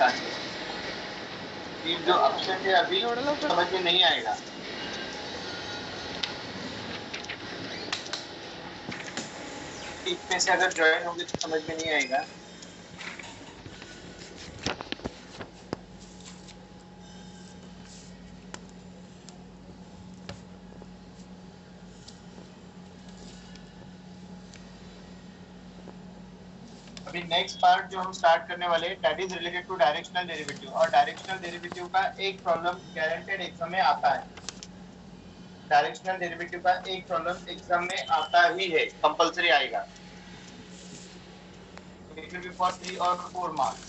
Start करो। ये जो ऑप्शन है अभी समझ में नहीं आएगा। इसमें से अगर ज्वाइन होगी तो समझ में नहीं आएगा। अभी नेक्स्ट पार्ट जो हम स्टार्ट करने वाले हैं that is related to directional derivative, और डायरेक्शनल डेरिवेटिव का एक प्रॉब्लम गारंटेड एग्जाम में आता है। डायरेक्शनल डेरिवेटिव का एक प्रॉब्लम एग्जाम में आता ही है, कंपलसरी आएगा। It will be for 3 or 4 marks.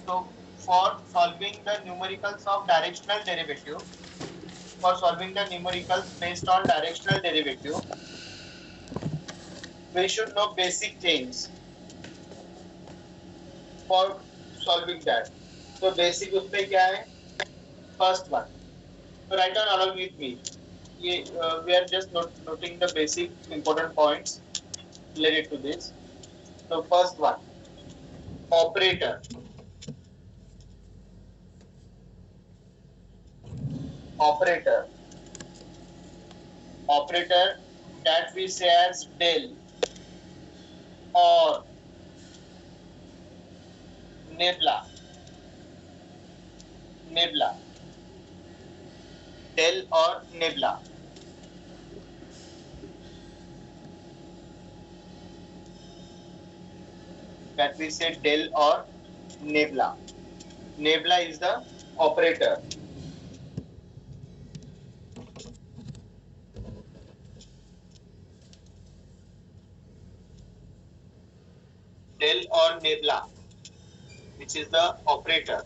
So for solving the numericals of directional derivative, for solving the numericals based on directional derivative, we should know basic things for solving that. So basic उसमें क्या है? First one. So write down along with me. We are just noting the basic important points related to this. So first one, operator. Operator that we say as del or nebula, del or nebula. That we say del or nebula. Nebula is the operator. Del or nebula, which is the operator.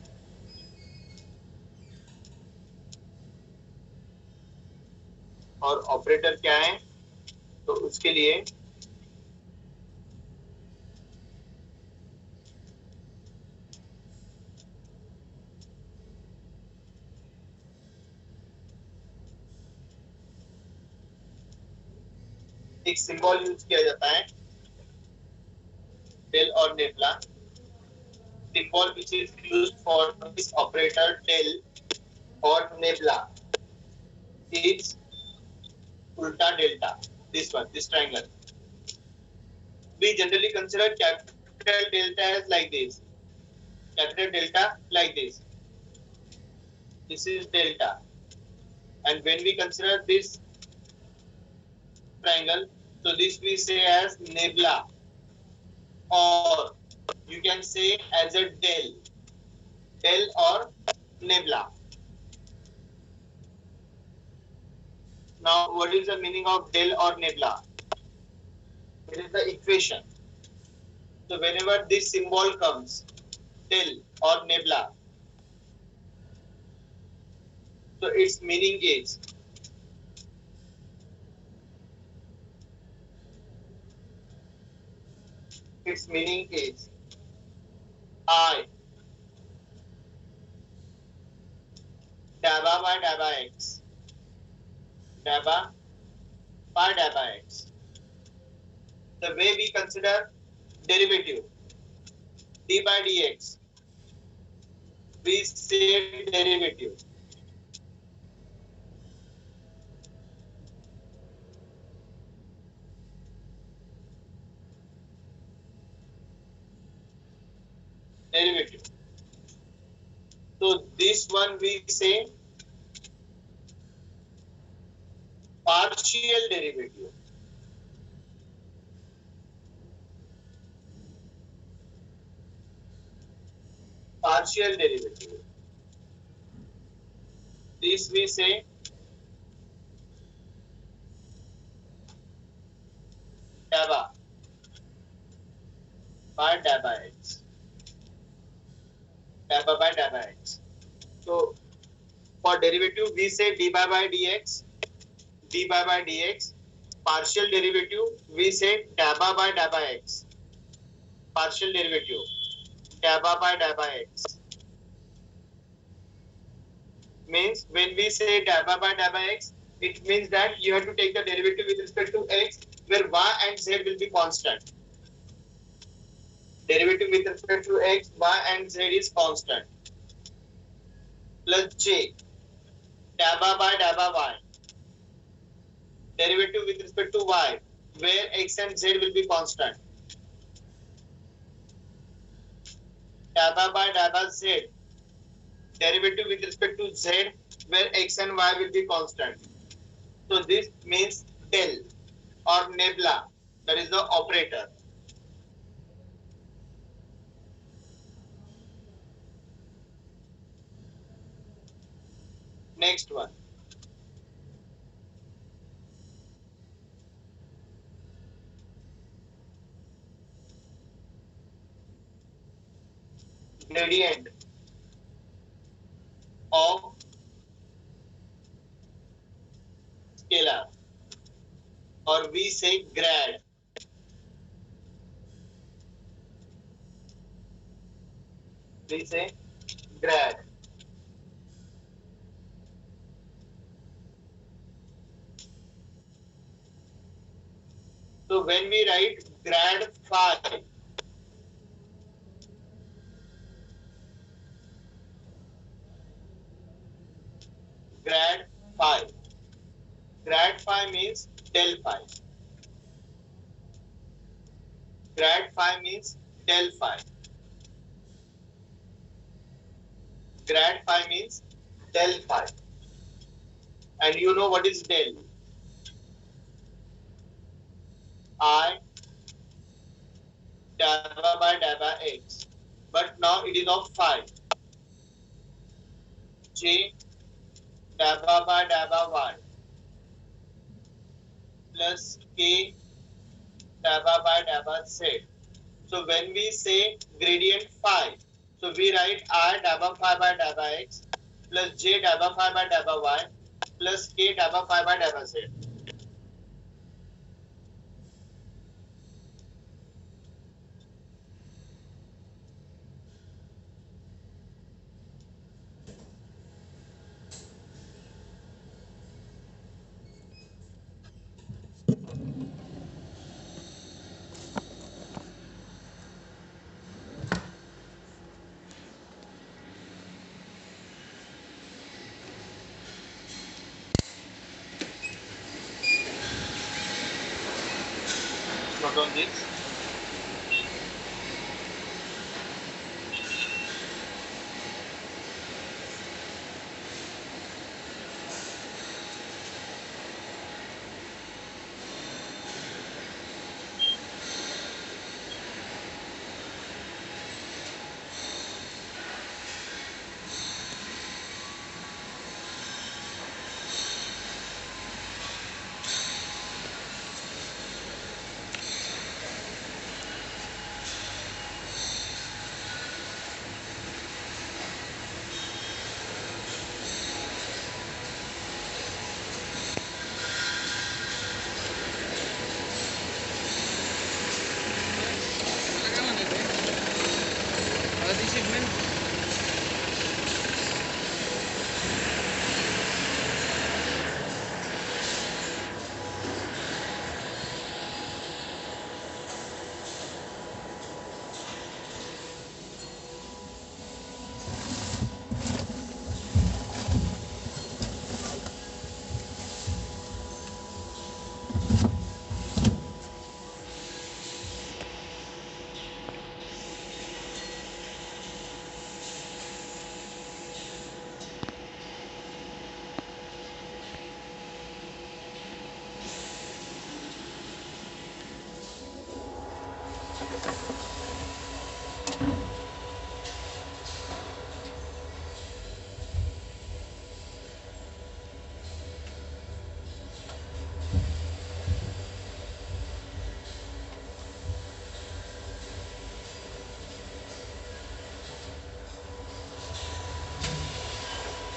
और operator क्या है? तो उसके लिए एक symbol use किया जाता है del or nebula. Symbol which is used for this operator del or nebula is ulta delta. This one, this triangle. We generally consider capital delta as like this. Capital delta like this. This is delta. And when we consider this triangle, so this we say as nebula, or you can say as a del or nebula. Now what is the meaning of del or nebula? It is the equation. So whenever this symbol comes, del or nebula, so its meaning is I dabba by dabba x, dabba by dabba x. The way we consider derivative d by dx, we say derivative. So this one we say partial derivative. Partial derivative. This we say dabba by dabba x. Dabba by dabba x. So for derivative we say d by dx. D by dx. Partial derivative we say dabba by dabba x. Partial derivative dabba by dabba x. Means when we say dabba by dabba x, it means that you have to take the derivative with respect to x, where y and z will be constant. Derivative with respect to x, y and z is constant. plus j dabba by dabba y. Derivative with respect to y, where x and z will be constant. Dabba by dabba z. Derivative with respect to z, where x and y will be constant. So this means del or nebula. That is the operator. Next one. Gradient of scalar, or we say grad. We say grad. So when we write grad phi, grad phi, grad phi means del phi. Grad phi means del phi. Grad phi means del phi. And you know what is del? I dabba by dabba x. But now it is of phi. J dabba by dabba y plus k dabba by dabba z. So when we say gradient phi, so we write I dabba phi by dabba x plus j dabba phi by dabba y plus k dabba phi by dabba z. Note on this.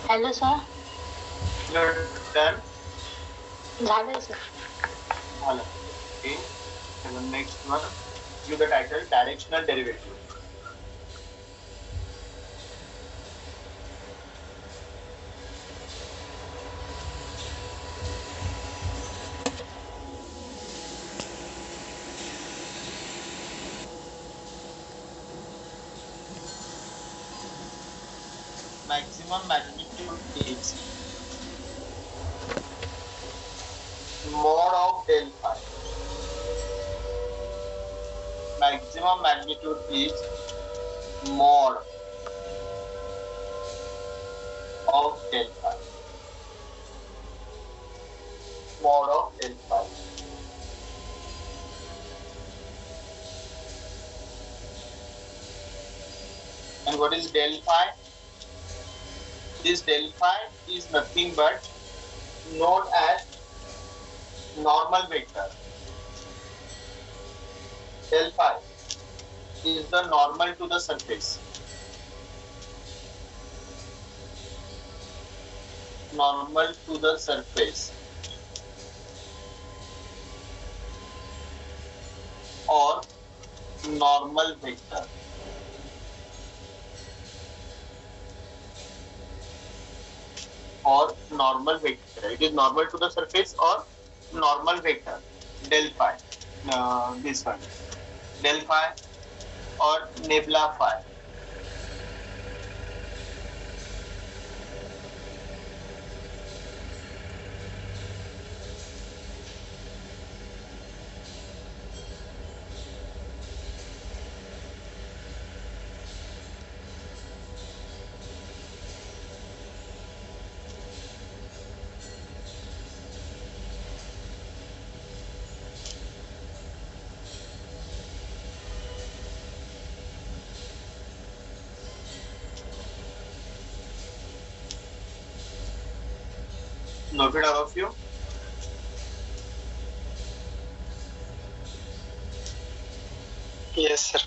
Hello sir. You're done. झालंय sir. झालं. Okay. And the next one, give the title directional derivative. Maximum magnetic is mod of del phi. Maximum magnitude is mod of del phi. Mod of del phi. And what is del phi? This del phi is nothing but known as normal vector. Del phi is the normal to the surface. Normal to the surface or normal vector. Or normal vector. It is normal to the surface or normal vector. Del phi. This one. Del phi or nebula phi. Noted all of you? Yes, sir.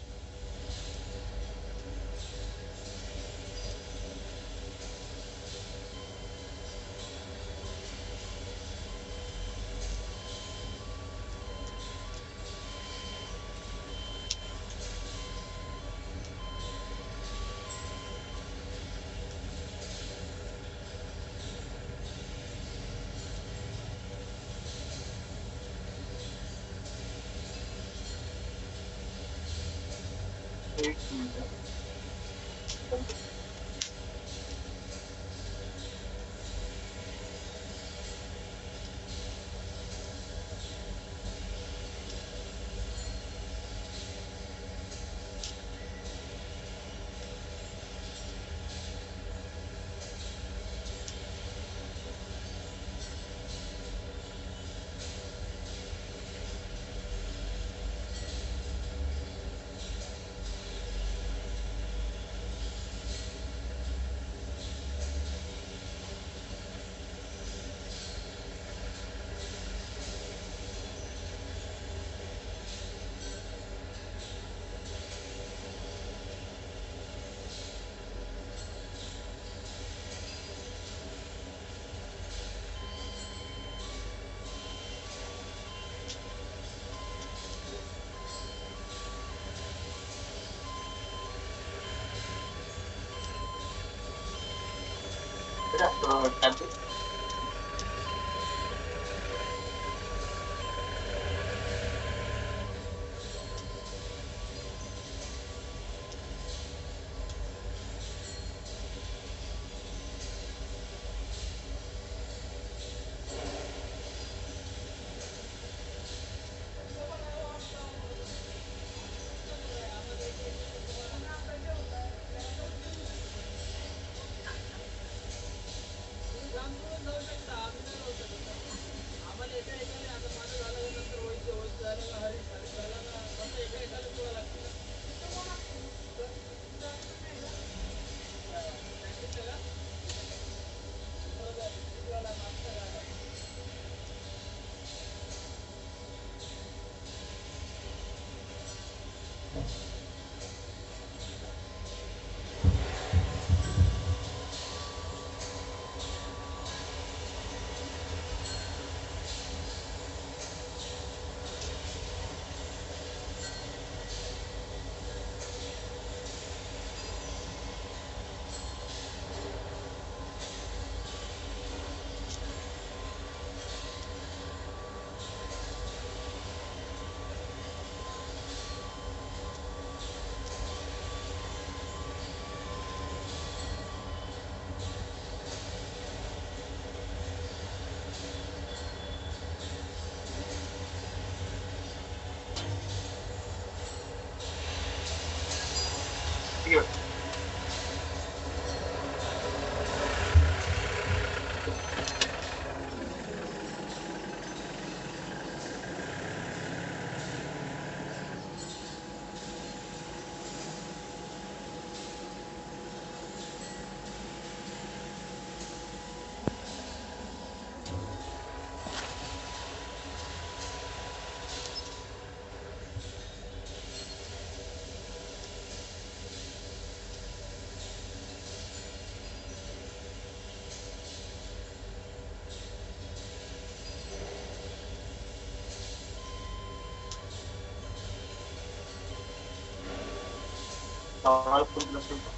normal full plus delta.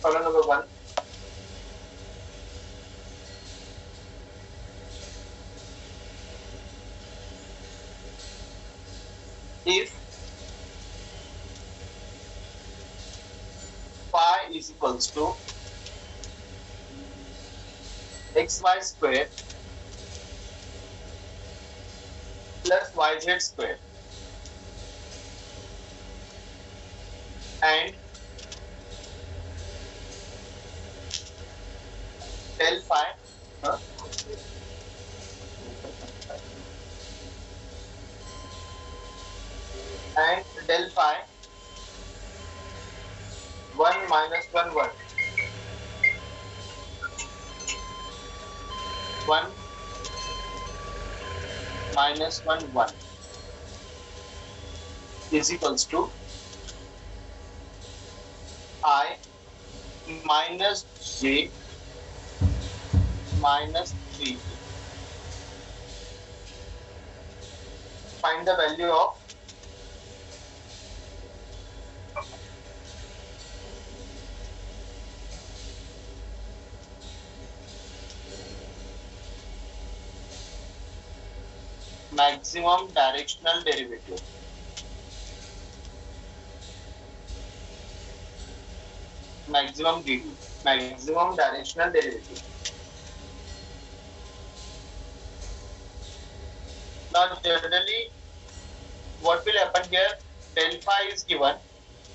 Problem number 1. If phi is equals to xy square plus yz square and del phi and del phi 1 minus 1 1 1 minus 1 1 is equals to I minus j minus 3. Find the value of maximum directional derivative. Maximum dt. Maximum directional derivative. Now generally what will happen here, del phi is given,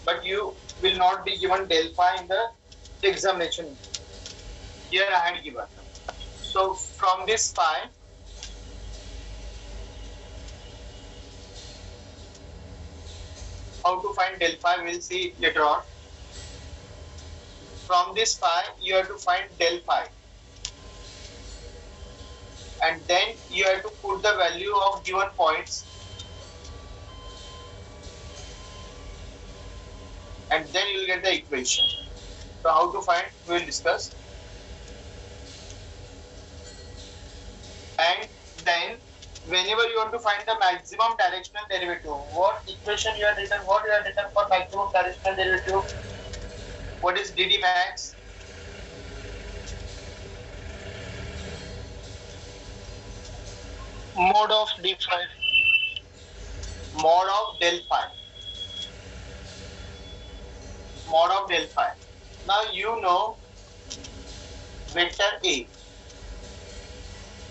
but you will not be given del phi in the examination. Here I had given. So from this phi, how to find del phi we'll see later on. From this phi you have to find del phi, and then you have to put the value of given points, and then you will get the equation. So how to find, we will discuss. And then whenever you want to find the maximum directional derivative, what equation you have written, what you have written for maximum directional derivative? What is dd max? Mod of d phi. Mod of del phi. Mod of del phi. Now you know vector A,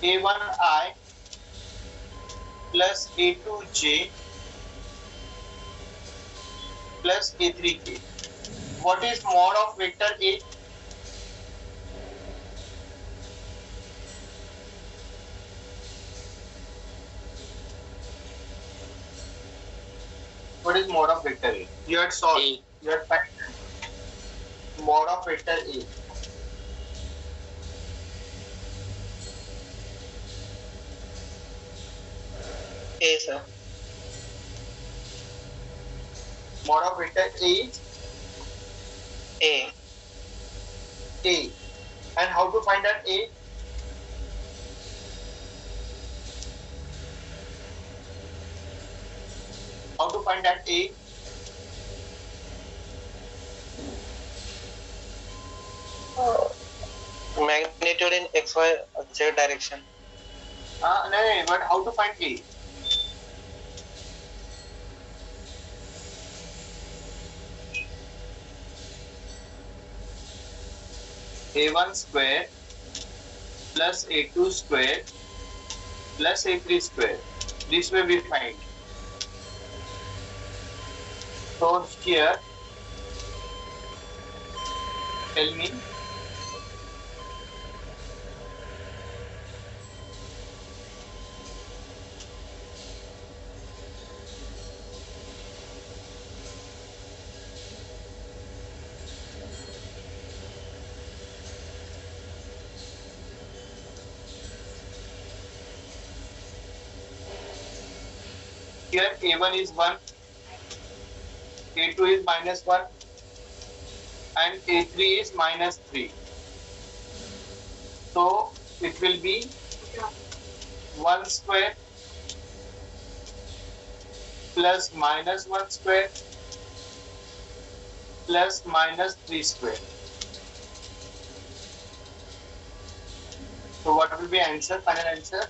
A1i plus A2j plus A3k. What is mod of vector A? What is mod of vector A? You had solved. A. You had found mod of vector A. A, sir. Mod of vector A is A. A. And how to find that A? How to find that A? Magnitude in x, y, z direction. No, but how to find A? A1 square plus A2 square plus A3 square. This way we find. So here, tell me. here a1 is 1, a2 is -1, and a3 is -3. So it will be 1 square plus -1 square plus -3 square. So what will be answer? Final answer?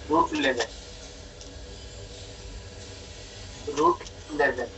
Root 11. Root 11.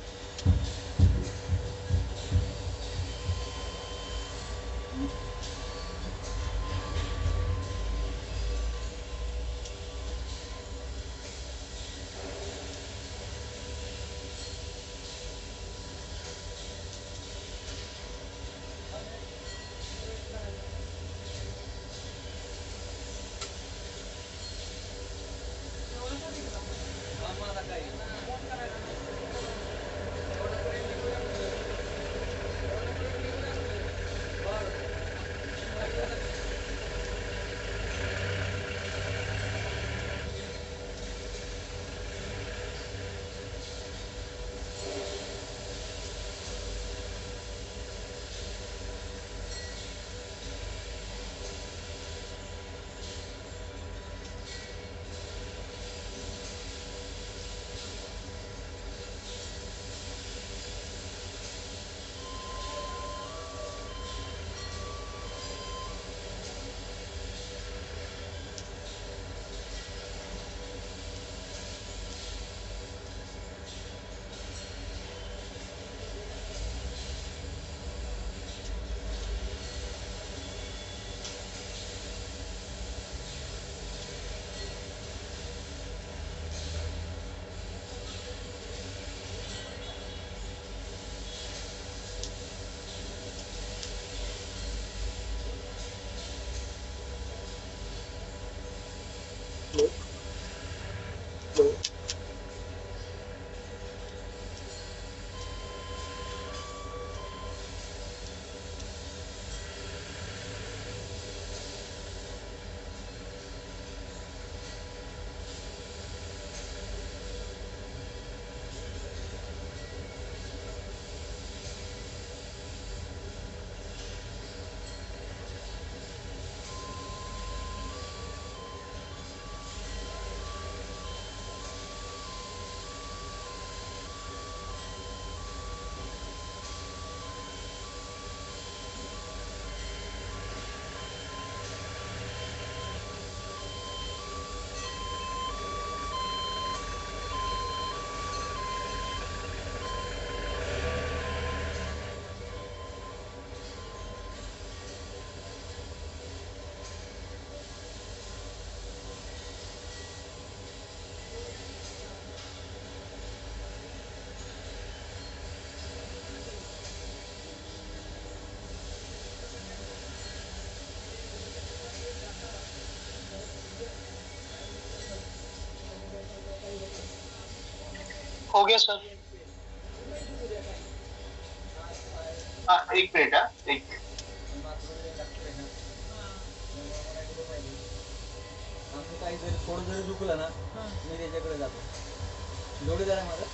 हो गया sir. एक minute एक minute. आमचं काही जरी थोडं जरी चुकलं ना मी त्याच्याकडे जातो. जोडीदार आहे माझा.